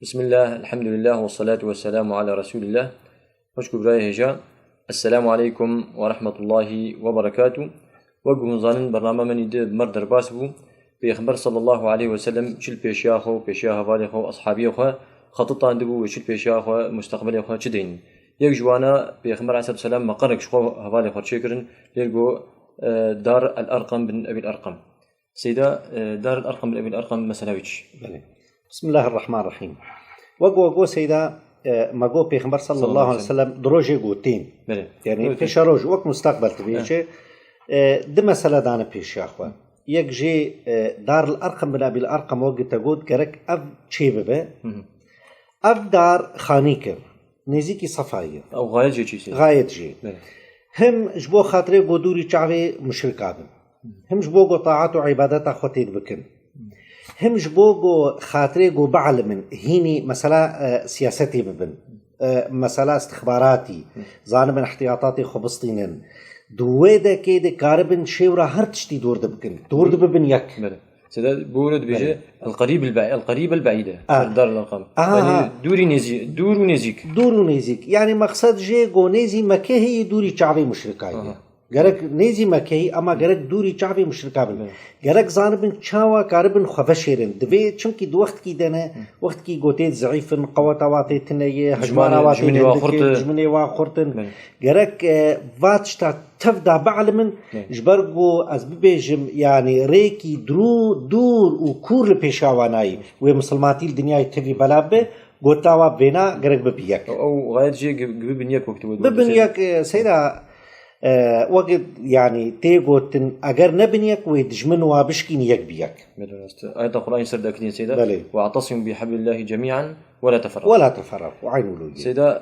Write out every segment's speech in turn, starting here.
بسم الله الحمد لله والصلاة والسلام على رسول الله. وشكو براي هجا. السلام عليكم ورحمة الله وبركاته. وقوم ظنن برنامج من يد مردر باسبو بيخبر صلى الله عليه وسلم شل بيشياخو بيشياها باليخو أصحابيخو خطط عندبو وشل بيشياخو مستقبليخو شدين يجوانا بيخبر عليه السلام مقرق شخو هباليخو شكرن يلقو دار الأرقم بن أبي الأرقم. سيدا دار الأرقم بن أبي الأرقم مسلاويش. بسم الله الرحمن الرحيم. وقو سيدا ما بيخبر صلى الله عليه وسلم دروجي قوتين يعني في شروج وقت مستقبل تبيشي ده مسألة دانا بيش يا أخوان يكجي دار الأرقم بن أبي الأرقم وقت تقول كرك أب شيبه أب دار خانيكر نزيكي صفاية أو غاية جي غاية جي هم جبو خاطري قدوري شعبي مشركات هم جبو طاعات وعبادات أخوتين بكن هم جبو خاطري بعلم هيني مسألة سياستي ببن مسألة استخباراتي زانب احتياطاتي خبصتينن دويدا كيد كاربن شيورا هرتشتي دور دبكن دور دبن يك سيدا بورد بيجي القريب البعيدة دار الأرقام يعني دور ونزيك يعني مقصد جي جو نيزي مكه هي دوري شعبي مشركاي گرک نیزی مکهی اما گرک دوری چاوی مشرکابن گرک زانبن چاوا کاربن خفشیرن دوی چونکی دو وقت کی دنه وقت کی گوتید ضعیفن قوت آواتی تنیه هجماناواتی جمنی واخورتن گرک واتشتا تفدا بعلمن جبرگو از ببیجم يعني ريكي دور و كور پیشاوانای و مسلماتی دنیای تفی بلابه گوتاوا بنا گرک ببیک او غاية جي ببنيك وقت ببنيك سيدا وقت يعني تيجوتن أجر نبنيك ويدجمن وابشكين يك بيك. آية القرآن سردكني سيدا واعتصموا بحبل الله جميعا ولا تفرقوا وعين ولود. سيدا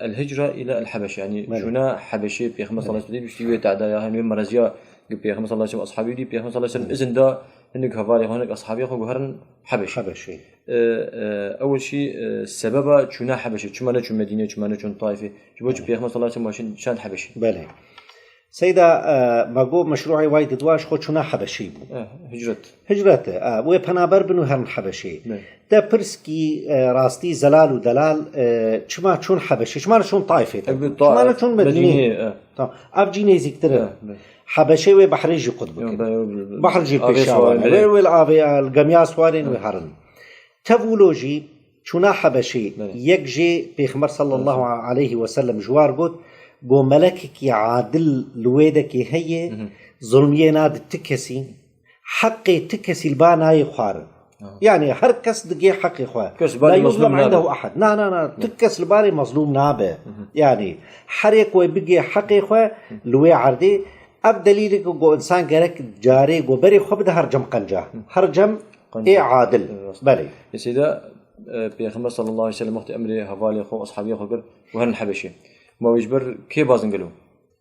الهجرة إلى الحبش يعني شنا حبشي بيخمس الله سبحانه بيشتوي تعدايا هم مرزيا بيخمس الله سبحانه أصحابي دي بيخمس الله سبحانه إذن دا إنك هفاري هونك أصحابي خو جهرن حبشي. أول شيء السبب شنا حبشي شو مانا شو مدينة شو مانا شو طائفة شو بيجي بيخمس الله سبحانه شان حبشي. بله. سيدا ما جو مشروعي وايد دواش خود شنا حبشي هجرته وبنابر بنو هرن حبشي ده برسكي راستي زلال ودلال شما شون حبشي شما شون طائفة شما شون مدينة أفجيني زكتر حبشي وبحريجي قطب بحريجي بيشاور والعابي الجمياس وارين وهرن تفولوجي شنا حبشي يكجي بيخمر صلى الله عليه وسلم جوار قد بو ملكك عادل لويدك هي ظلمية ناد تكسي حقي تكسي الباناي خوار يعني هر كس دقي حقي خوار لا يظلم عنده أحد نا تكس الباري مظلوم نابه يعني حريك ويبقي حقي خوار لوي عردي أب دليلك جو إنسان جرك جاري جو بري خبد هرجم قنجة هرجم إيه عادل بري يا سيدا بيخمر صلى الله عليه وسلم وقت أمري هفالي خو أصحابي خو وهرن الحبشي ما ويجبر كي بازن قالوا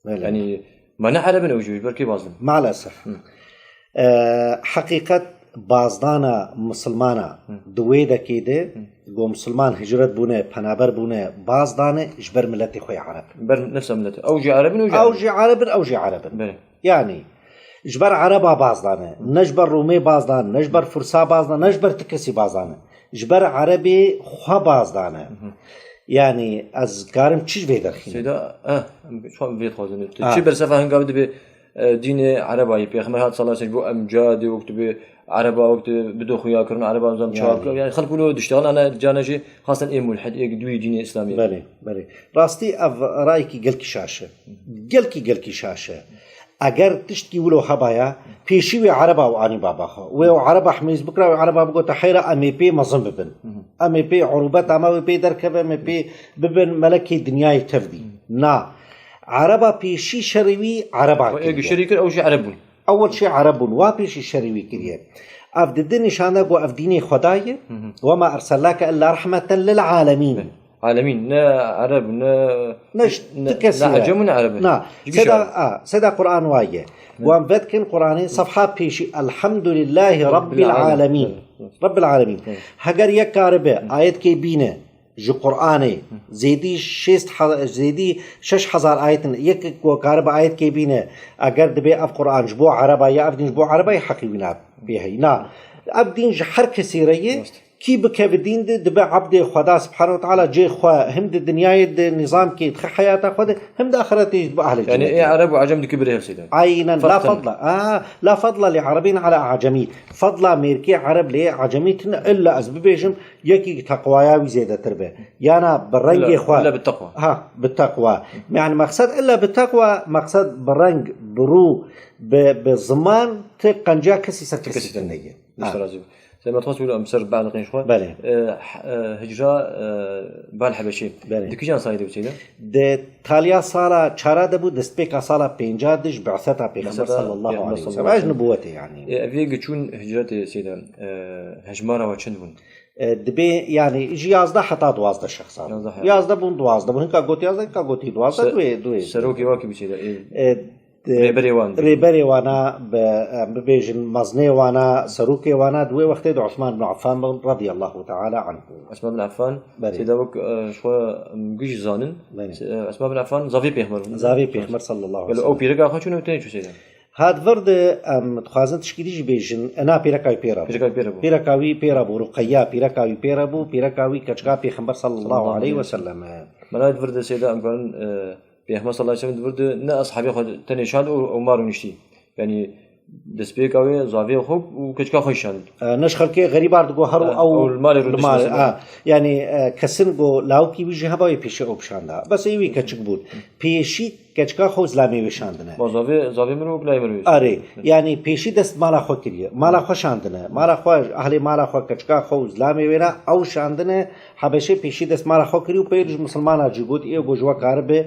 يعني ما نعرف أنه يجبر كي بازن مع الأسف حقيقة بازدانا مسلمانا دويدا كيده جو مسلمان هجرت بونه بنابر بونه بازدانا جبر ملتي خوي عرب بر نفس ملته أوجي عرب أوجي عرب يعني جبر عربا بازدانا نجبر رومي بازدانا نجبر فرسا بازدانا نجبر تكسي بازدانا جبر عربي خوا بازدانا يعني از كارم تشيش بيدر خينا سيدا شو بيت خوزن تشي برسفه هنقابل دبي دين عربي بيخمر هاد صلى الله عليه وسلم امجاد وقت بي عربا وقت بدو خويا كرن عربا نظام شاب يعني خلق له دشتغل انا جانجي خاصه اي ملحد دوي دين اسلامي بله راستي اف رايكي قلكي شاشه اگر تشتكي ولو هبايا بيشي عربا واني بابا خو وعربا حميز بكره وعربا بقول تحيره امي بي مظن ببن امي بي عروبات اما بي دركب امي بي ببن ملكي دنياي تفدي نا عربا بيشي شريوي عربا شريك او شي عربون اول شيء عربون وبيشي شريوي كريه افد الدين شانه جو افديني خدايه وما ارسلك الا رحمه للعالمين عالمين نا عرب نا تكسر نا عجم عرب نا سيدا قرآن وايه وان بدكن قرآني صفحة بيشي الحمد لله رب العالمين هجر يكاربه آيات كي بينه جو قرآني زيدي شش حزار آيات يك وكارب آيات كي بينه اگر دبي اف قرآن جبو عربا يا افدين جبو عربا يحقي بنا بيهي نا ابدين جحر كسيريه كي بك بدين دبا عبد خدا سبحانه وتعالى جي خوا هم الدنيا نظام كي حياته خدا هم آخرته بأهل الجنة. يعني إيه عرب وعجم كبره سيدا عينا لا فضل لا فضل لعربين على أعجمي فضل ميركي عرب لي عجميتنا إلا أزببيجم يكي تقوايا وزيادة تربه يانا برنج خوا إلا بالتقوى بالتقوى يعني مقصد إلا بالتقوى مقصد برنج برو بالزمان تقنجا كسي سكسي النية زي ما تقول أمسر بعد قين شوي هجرة بالحبشي دكيجان صايد بسيدا ده تاليا صار شارع دبو دستبيك صار بينجادش بعثتها بيغمبر صلى الله عليه وسلم ايش نبوته يعني افيق تشون هجرة سيدا هجمارة وشندون دبي يعني يجي يازدا حتى دوازدا شخص يازدا بون دوازدا بون كاغوتي يازدا كاغوتي دوازدا دوي سروكي واكي بسيدا ريبري وانا ببيجن مزني وانا سروكي وانا دوي وقت عثمان بن عفان رضي الله تعالى عنه. عثمان بن عفان سيدا وك شوي مجيش زانن عثمان بن عفان زافي بيخمر صلى الله عليه وسلم. او بيرقا خو شنو تاني شو سيدا هاد ورد تخازن تشكيليش بيجن انا بيرقاوي بيرابو رقيا بيرقاوي بيرابو كچكا بيخمر صلى الله عليه وسلم. ملاد ورد سيدا ام كان بيحمد صلى الله عليه وسلم برد نا أصحابي خد تنشان أو مارو نشتي يعني دسبيك أوي زافي خوب وكشكا خوشان نشخل كي غريب عرض جو هرو أو المال يعني كسن جو لاو كي بيجي هباي بيشي أو بشاندا بس يوي كشك بود بيشي كشكا خو زلامي بشاندنا زافي مرو بلاي مرو أري يعني بيشي دست مالا خو كريه مالا خو شاندنا مالا خو أهل مالا خو كشكا خو زلامي وينا أو شاندنا حبشي بيشي دست مالا خو كريه وبيرج مسلمان أجيبود إيه جو جوا كاربه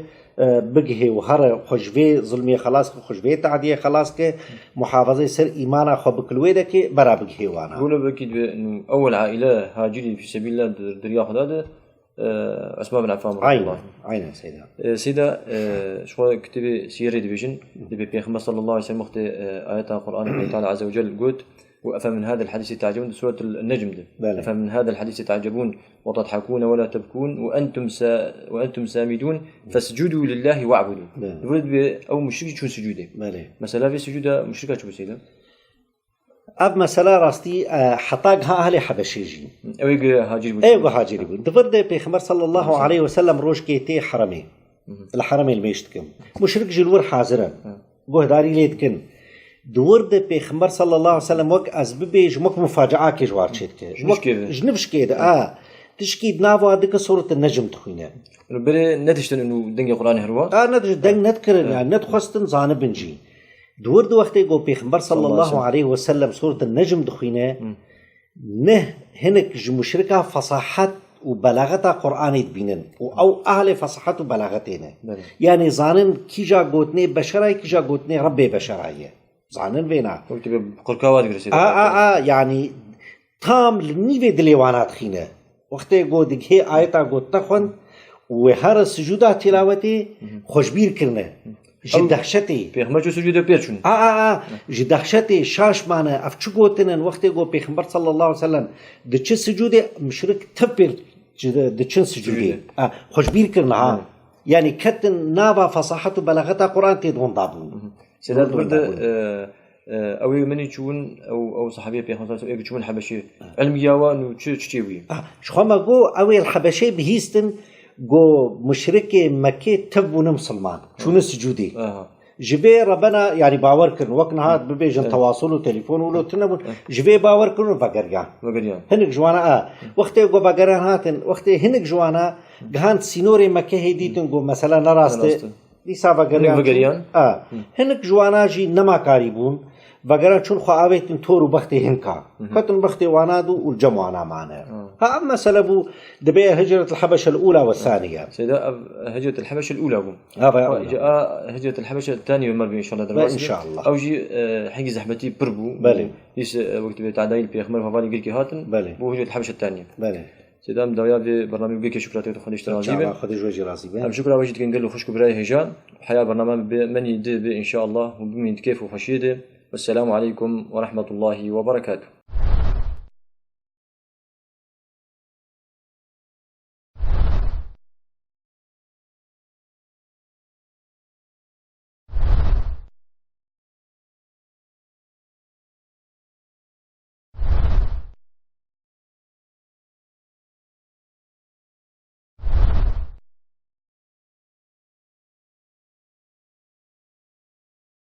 بگه و هر خوشوی ظلمی خلاص که خوشوی تعدیه خلاص که محافظه سر ایمان خو بکلوی ده که برا بگه وانا قولوا بكيد انه اول عائله هاجري في سبيل الله دريا خداده اسماء بن عفان رضي الله عين سيدا شو كتب سيره ديفيجن بيغمبر صلى الله عليه وسلم وقت ايات القران الله تعالى عز وجل قلت وأفمن هذا الحديث تعجبون سورة النجم ده أفمن هذا الحديث تعجبون وتضحكون ولا تبكون وأنتم سامدون فاسجدوا لله واعبدوا يقول أو مشرك شو سجوده مثلا في سجودة مشركة شو بسيدة أب مثلا راستي حطاقها أهل حبشيجي أيوة هاجري بود دفرد بيخمر صلى الله عليه وسلم روش كيتي حرمي الحرمي الميشتكم مشرك جلور حاضرا بوهداري ليتكن دورد پیغمبر صلی الله علیه وسلم وک از ببیج مک مفاجعه کی جوار چید که جنبش كده تشكيد نافو هذيك سورة النجم تخوينا بره نتشتن إنه دنيا قرآن هروا نتش دنگ نتكرن يعني نتخستن زانب بنجي دورد وقت يقول پیغمبر صلى الله عليه وسلم سورة النجم تخوينا نه هنك مشركة فصاحت وبلاغتها قرآن يتبينن أو أهل فصاحت وبلاغتين يعني زانن كيجا قوتني بشراي كيجا قوتني ربي بشراي زانن بينا قركاوات قرسي يعني تام لنيفي دليوانات خينه وقت يقول دك هي آيتا قوت تخون وهر سجودة تلاوتي خوشبير كرنه جدخشتي پیغمبر جو سجوده پیرچون جدخشتي شاش معنا افچو قوتنن وقت يقول پیغمبر صلى الله عليه وسلم دچ سجوده مشرك تبر دچ سجوده خوشبير كرنه يعني كتن نابا فصاحته بلاغتها قرآن تيدون ضابون سيدات برد أو مني تشون أو صحابي بيخمسة أو تشون حبشي علمية وانو تشتيوي شو ما جو أو الحبشي بهيستن جو مشركي مكة تبون مسلمان شو نسجودي جبي ربنا يعني باور كن وقت هاد ببيجن تواصل وتليفون ولو تنبون جبي باور كن بقريان هنك جوانا وقت جو بقريان هاتن وقت هنك جوانا جهان سينوري مكة هديتن جو مثلا نراست ليسا بقريان هنك جوانا جي نما كاريبون بقرا چون خواهیتن تورو بختی هنکا فتن بختی وانادو والجمعنا معنا أما سلبوا دبي هجرة الحبشة الأولى والثانية سيدا هجرة الحبشة الأولى جاء هجرة الحبشة الثانية بمر إن شاء الله دلوقتي إن شاء الله أو جي حق زحمتي بربو بله ليس وقت بتعدين بيخمر فضاني قلكي هاتن بله بو هجرة الحبشة الثانية بله سيدا مداويا ببرنامج بيك شكرا تخلي اشتراك جيبه خدي جوجي راسي بيه شكرا وجدت كنقول له خوش كبراي هجان حياة برنامج من يدي إن شاء الله وبمن كيف وخشيده والسلام عليكم ورحمة الله وبركاته.